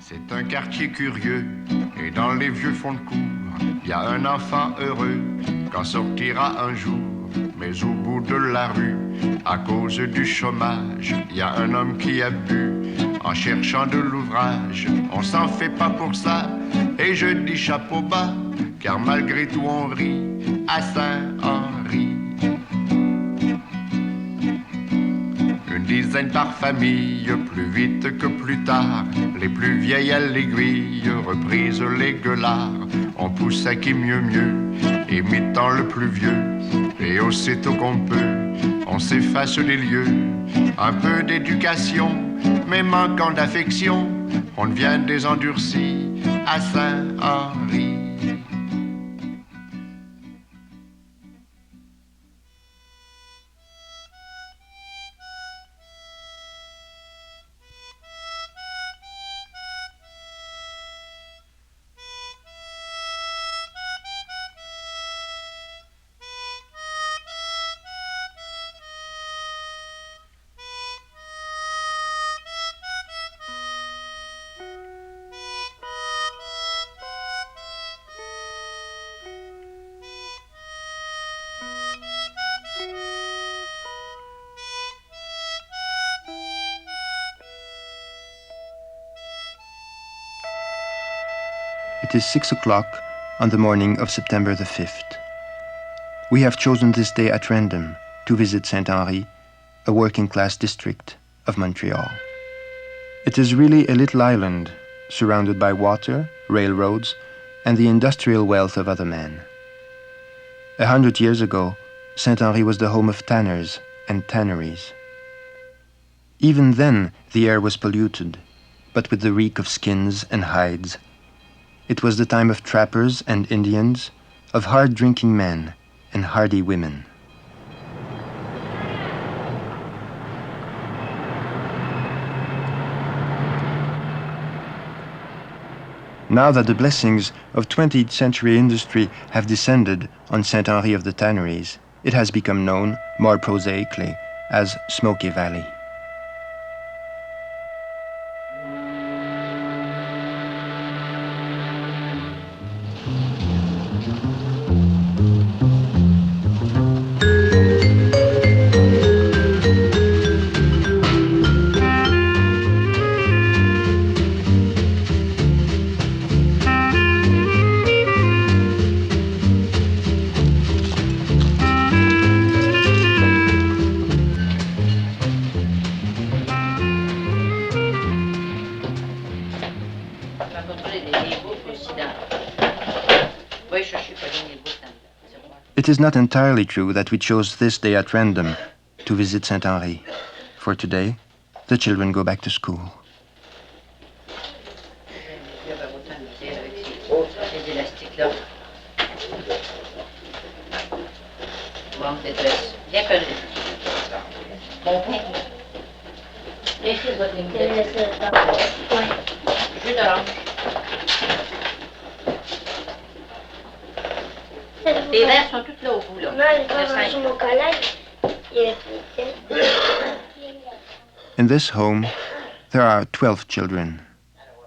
C'est un quartier curieux, et dans les vieux fonds de cour, y a un enfant heureux qu'en sortira un jour. Mais au bout de la rue, à cause du chômage, y a un homme qui a bu en cherchant de l'ouvrage. On s'en fait pas pour ça, et je dis chapeau bas, car malgré tout on rit à Saint-Henri. Une dizaine par famille, plus vite que plus tard, les plus vieilles à l'aiguille, reprise les gueulards. On pousse à qui mieux, imitant le plus vieux, et aussitôt qu'on peut, on s'efface des lieux. Un peu d'éducation, mais manquant d'affection, on devient des endurcis à Saint-Henri. It is 6 o'clock on the morning of September the 5th. We have chosen this day at random to visit St Henri, a working-class district of Montreal. It is really a little island surrounded by water, railroads, and the industrial wealth of other men. 100 years ago, St Henri was the home of tanners and tanneries. Even then, the air was polluted, but with the reek of skins and hides. It was the time of trappers and Indians, of hard-drinking men and hardy women. Now that the blessings of 20th century industry have descended on Saint Henri of the Tanneries, it has become known, more prosaically, as Smoky Valley. It is not entirely true that we chose this day at random to visit St Henri. For today, the children go back to school. Les verres sont toutes là au bout, là. In this home, there are 12 children.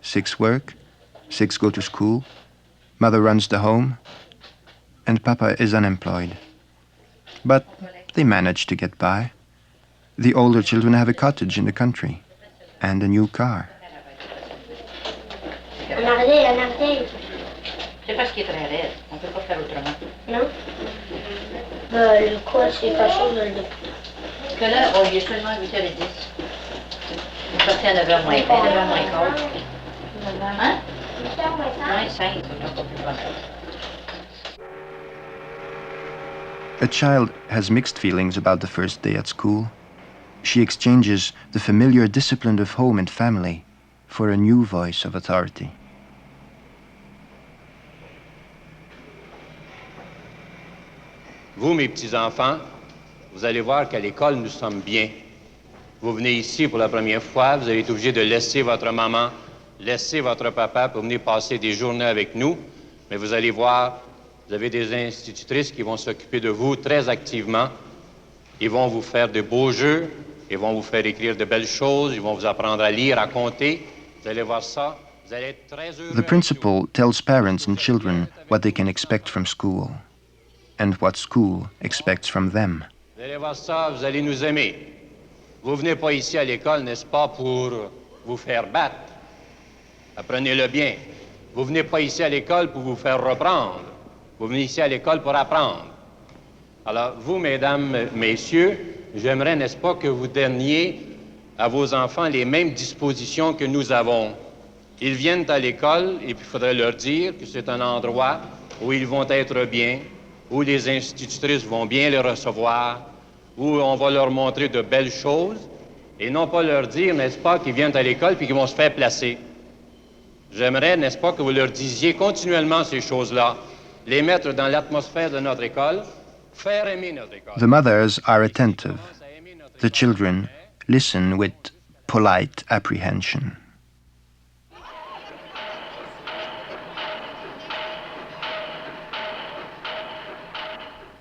6 work, 6 go to school, mother runs the home, and papa is unemployed. But they manage to get by. The older children have a cottage in the country and a new car. C'est parce qu'il est très raide. On ne peut pas faire autrement. Non? Le quoi, c'est pas chaud de le dire. Parce que là, il est seulement 8h10. On est sorti à 9h moins 20, 9h moins quart. Hein? 8h moins 5, c'est pas plus loin. A child has mixed feelings about the first day at school. She exchanges the familiar discipline of home and family for a new voice of authority. Vous, mes petits-enfants, vous allez voir qu'à l'école, nous sommes bien. Vous venez ici pour la première fois, vous avez été obligé de laisser votre maman, laisser votre papa pour venir passer des journées avec nous. Mais vous allez voir, vous avez des institutrices qui vont s'occuper de vous très activement. Ils vont vous faire de beaux jeux, ils vont vous faire écrire de belles choses, ils vont vous apprendre à lire, à compter. Vous allez voir ça, Vous allez être très heureux The avec principal tells parents and children what they can expect from school and what school expects from them. nous. Vous allez voir ça, vous allez nous aimer. Vous venez pas ici à l'école, n'est-ce pas, pour vous faire battre. Apprenez-le bien. Vous venez pas ici à l'école pour vous faire reprendre. Vous venez ici à l'école pour apprendre. Alors, vous, mesdames, messieurs, j'aimerais, n'est-ce pas, que vous donniez à vos enfants les mêmes dispositions que nous avons. Ils viennent à l'école et puis il faudrait leur dire que c'est un endroit où ils vont être bien, où les institutrices vont bien les recevoir, où on va leur montrer de belles choses et non pas leur dire, n'est-ce pas, qu'ils viennent à l'école puis qu'ils vont se faire placer. J'aimerais, n'est-ce pas, que vous leur disiez continuellement ces choses-là, les mettre dans l'atmosphère de notre école, faire aimer notre école. The mothers are attentive. The children listen with polite apprehension.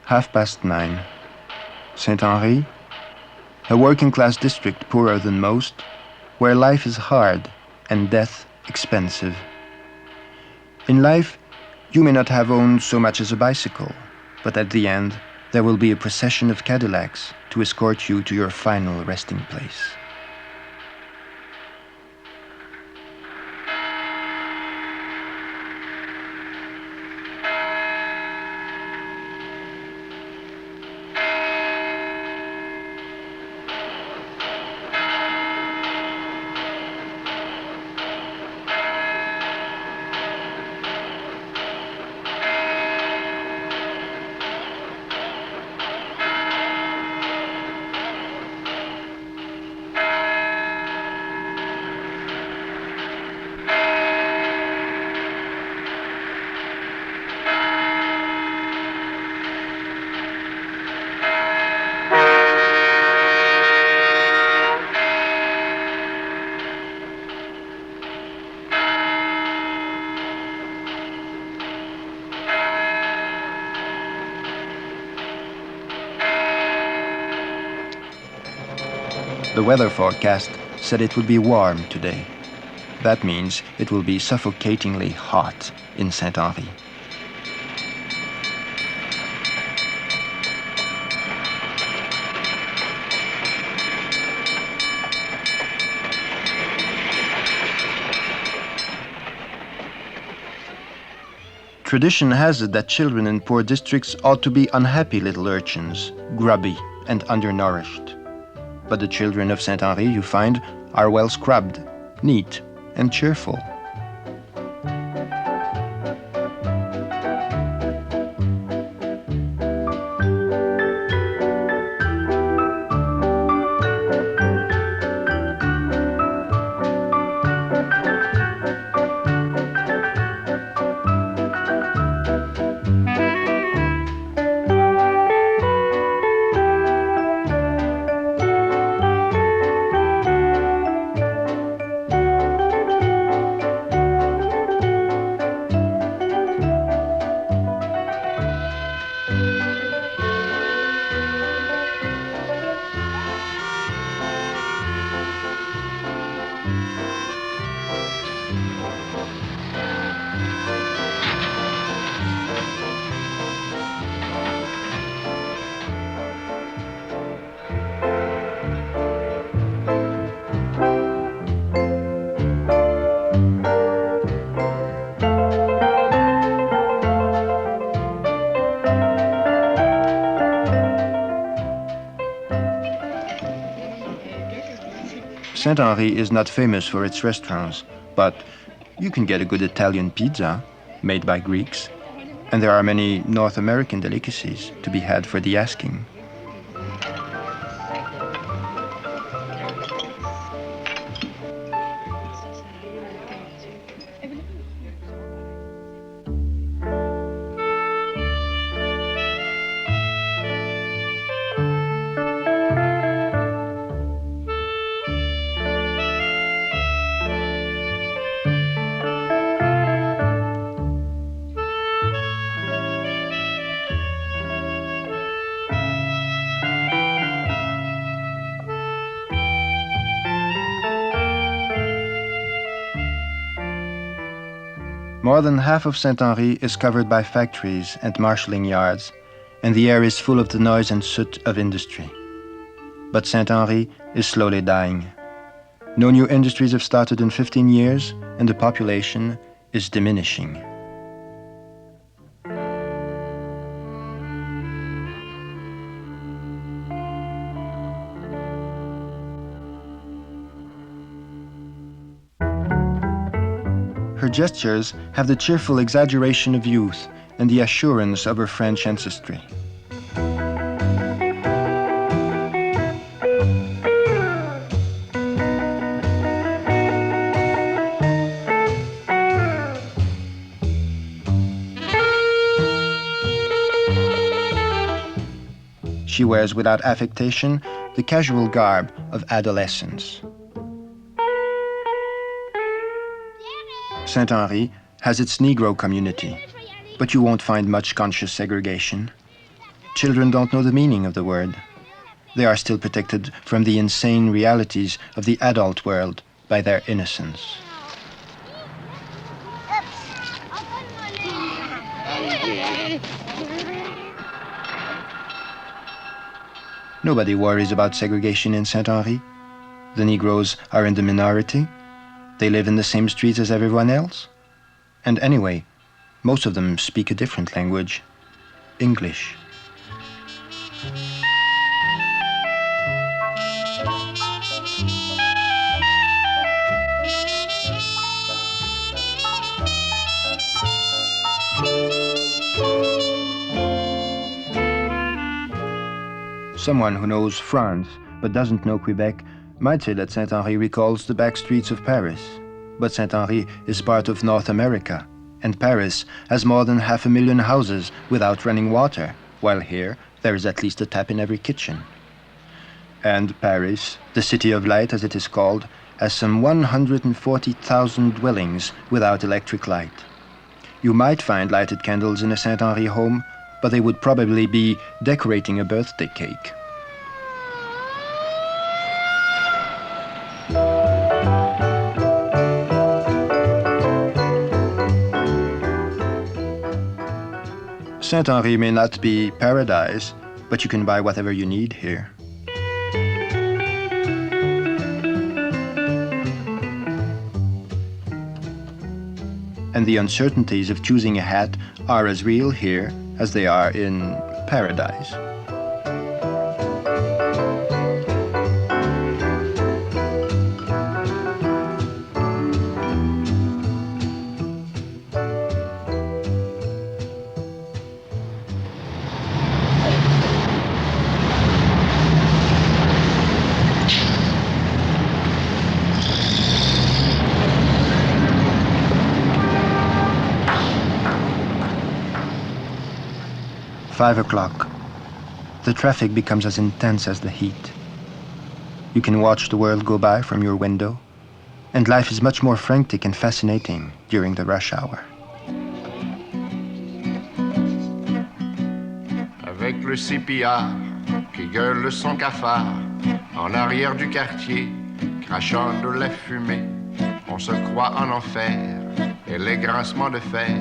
(9:30). St Henri, a working-class district poorer than most, where life is hard and death expensive. In life, you may not have owned so much as a bicycle, but at the end, there will be a procession of Cadillacs to escort you to your final resting place. The weather forecast said it would be warm today. That means it will be suffocatingly hot in Saint Henri. Tradition has it that children in poor districts ought to be unhappy little urchins, grubby and undernourished. But the children of Saint Henri, you find, are well scrubbed, neat and cheerful. Saint Henri is not famous for its restaurants, but you can get a good Italian pizza made by Greeks, and there are many North American delicacies to be had for the asking. More than half of St Henri is covered by factories and marshalling yards, and the air is full of the noise and soot of industry. But St Henri is slowly dying. No new industries have started in 15 years, and the population is diminishing. Her gestures have the cheerful exaggeration of youth and the assurance of her French ancestry. She wears without affectation the casual garb of adolescence. Saint Henri has its Negro community, but you won't find much conscious segregation. Children don't know the meaning of the word. They are still protected from the insane realities of the adult world by their innocence. Nobody worries about segregation in Saint Henri. The Negroes are in the minority. They live in the same streets as everyone else. And anyway, most of them speak a different language, English. Someone who knows France but doesn't know Quebec might say that Saint Henri recalls the back streets of Paris. But Saint Henri is part of North America, and Paris has more than 500,000 houses without running water, while here there is at least a tap in every kitchen. And Paris, the City of Light as it is called, has some 140,000 dwellings without electric light. You might find lighted candles in a Saint Henri home, but they would probably be decorating a birthday cake. Saint Henri may not be paradise, but you can buy whatever you need here. And the uncertainties of choosing a hat are as real here as they are in paradise. Five o'clock. The traffic becomes as intense as the heat. You can watch the world go by from your window, and life is much more frantic and fascinating during the rush hour. Avec le cipillard qui gueule son cafard en arrière du quartier, crachant de la fumée, on se croit en enfer, et les grincements de fer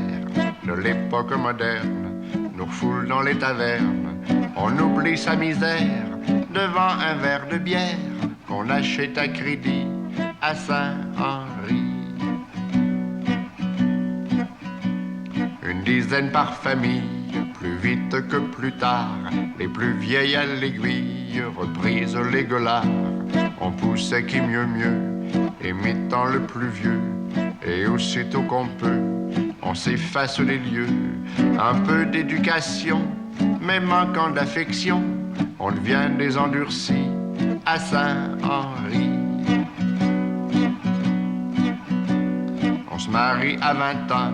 de l'époque moderne nous refoule dans les tavernes, on oublie sa misère devant un verre de bière qu'on achète à crédit à Saint-Henri. Une dizaine par famille, plus vite que plus tard, les plus vieilles à l'aiguille reprisent les gueulards. On poussait qui mieux, imitant le plus vieux, et aussitôt qu'on peut, on s'efface des lieux. Un peu d'éducation, mais manquant d'affection, on devient des endurcis à Saint-Henri. On se marie à 20 ans,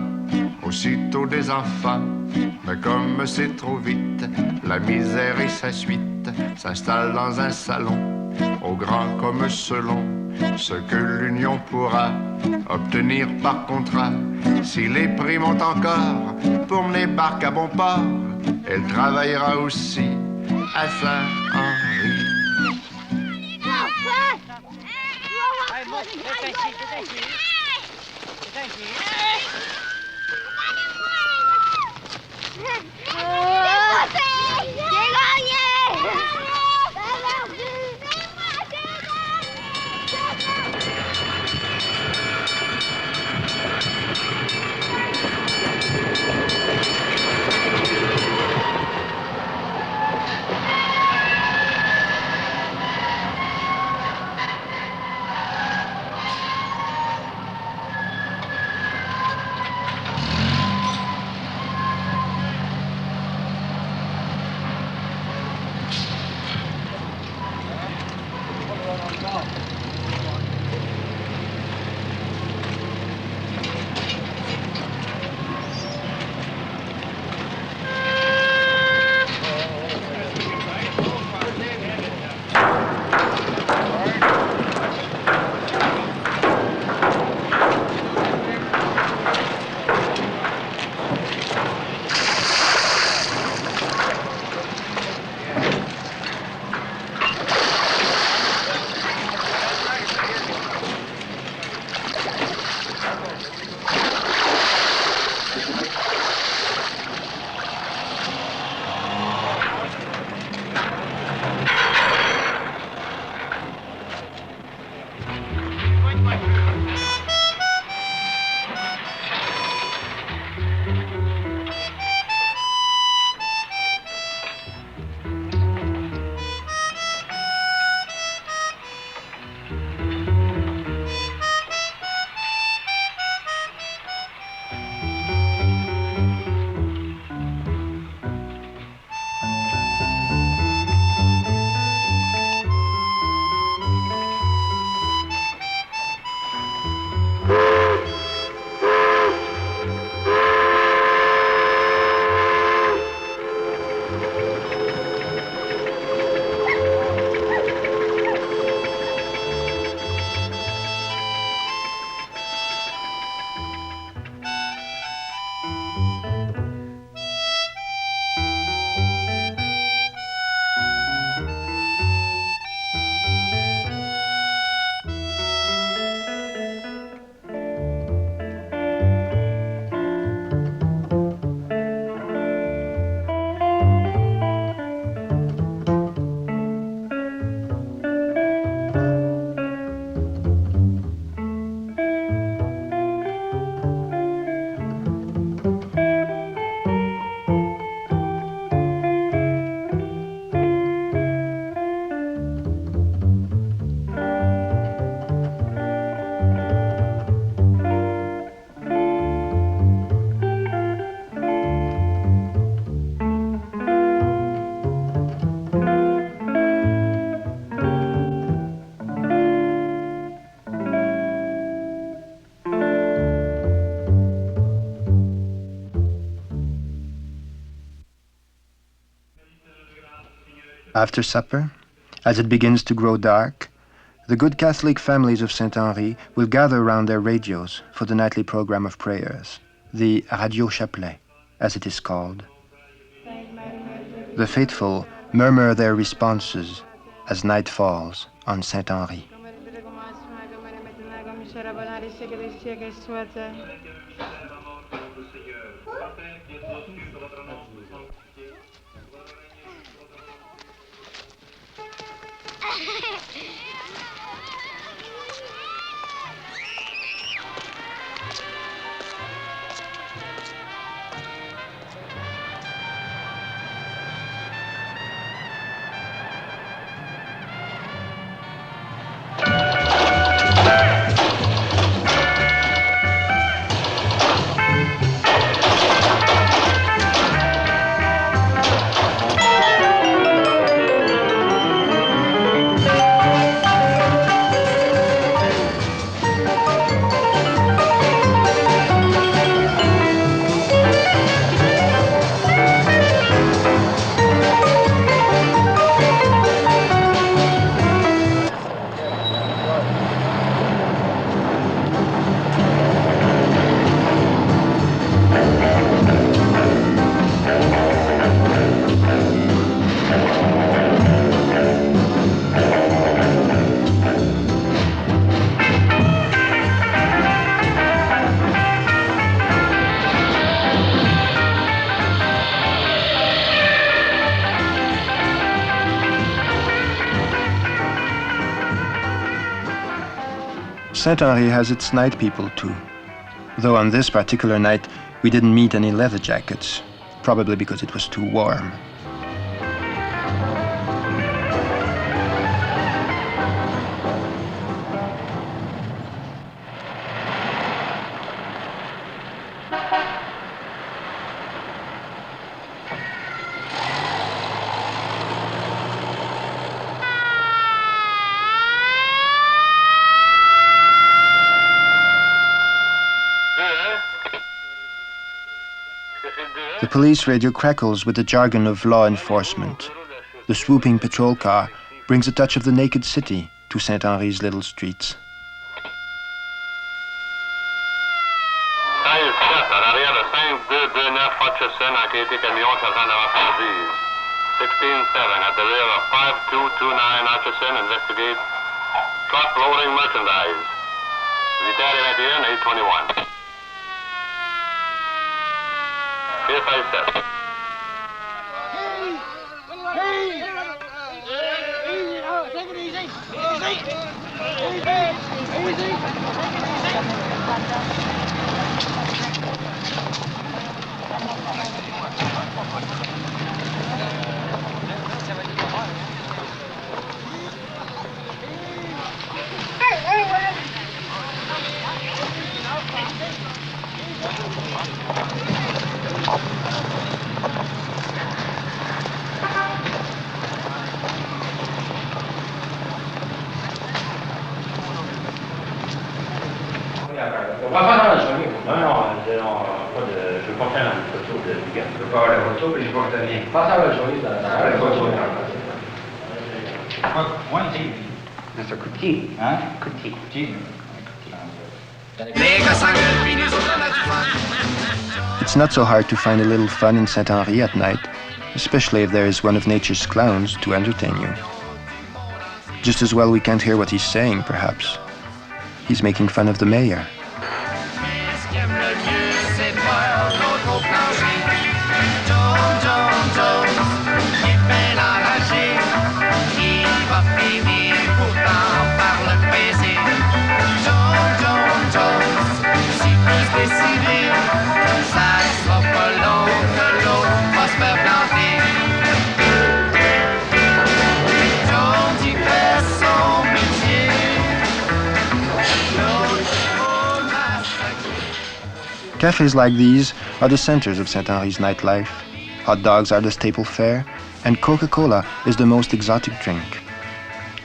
aussitôt des enfants, mais comme c'est trop vite, la misère et sa suite s'installent dans un salon, au grand comme selon ce que l'union pourra obtenir par contrat. Si les prix montent encore pour mener barque à bon port, elle travaillera aussi à Saint-Henri. After supper, as it begins to grow dark, the good Catholic families of St Henri will gather around their radios for the nightly program of prayers, the Radio Chapelet, as it is called. The faithful murmur their responses as night falls on St Henri. Saint Henri has its night people too, though on this particular night we didn't meet any leather jackets, probably because it was too warm. The police radio crackles with the jargon of law enforcement. The swooping patrol car brings a touch of the naked city to Saint Henri's little streets. En arrière de 5229 Hutchison, a été camion s'attend à marchandises. 16-7 at the rear of 5229 Hutchison, investigate truck loading merchandise. Vitaly Median, 821. Here's 57. Take it easy. Easy. On va pas dans la journée. Non, pas de. Je veux pas faire une photo de Hubert. Je veux pas avoir la photo, mais je vois que ça vient. Pas dans la journée, dans la photo. Moi, c'est un coutil. Hein? Coutil. It's not so hard to find a little fun in Saint Henri at night, especially if there is one of nature's clowns to entertain you. Just as well we can't hear what he's saying, perhaps. He's making fun of the mayor. Cafes like these are the centers of Saint Henri's nightlife. Hot dogs are the staple fare, and Coca-Cola is the most exotic drink.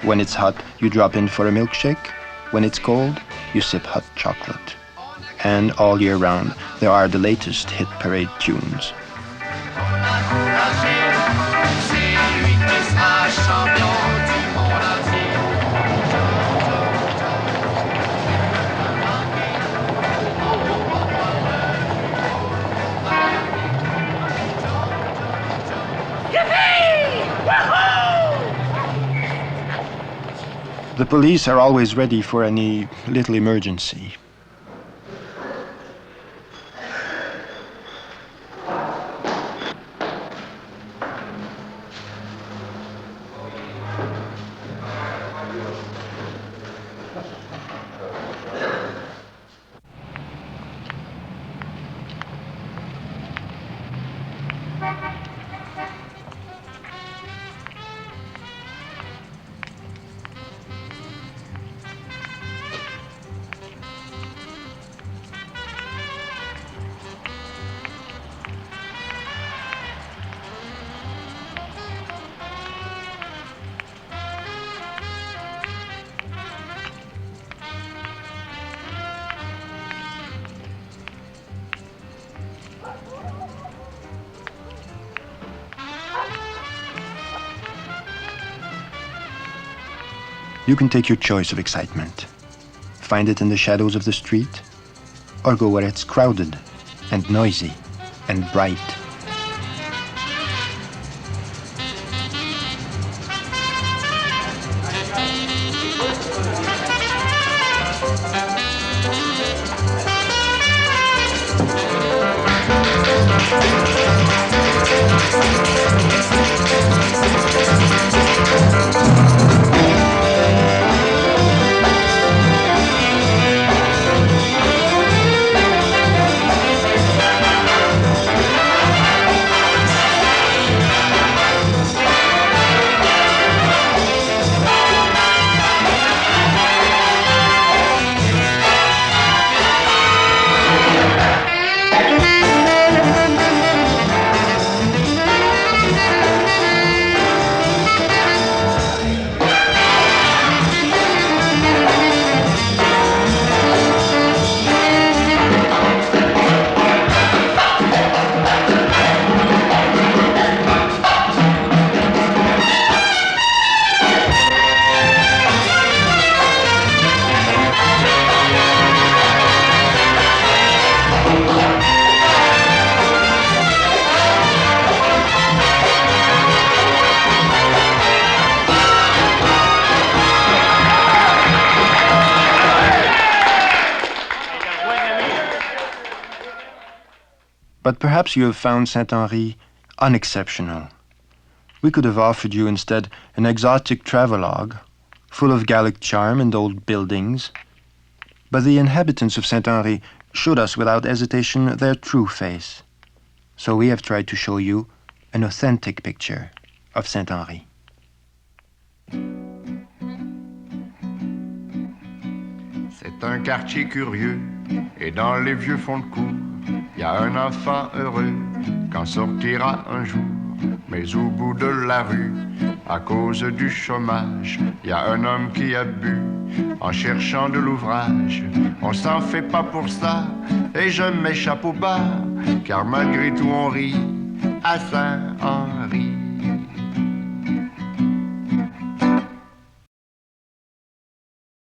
When it's hot, you drop in for a milkshake. When it's cold, you sip hot chocolate. And all year round, there are the latest hit parade tunes. The police are always ready for any little emergency. You can take your choice of excitement. Find it in the shadows of the street, or go where it's crowded and noisy and bright. But perhaps you have found St Henri unexceptional. We could have offered you instead an exotic travelogue, full of Gallic charm and old buildings. But the inhabitants of St Henri showed us without hesitation their true face. So we have tried to show you an authentic picture of St Henri. C'est un quartier curieux, et dans les vieux fonds de cour, y a un enfant heureux qu'en sortira un jour. Mais au bout de la rue, à cause du chômage, y a un homme qui a bu en cherchant de l'ouvrage. On s'en fait pas pour ça, et je m'échappe au bar, car malgré tout on rit à Saint Henri.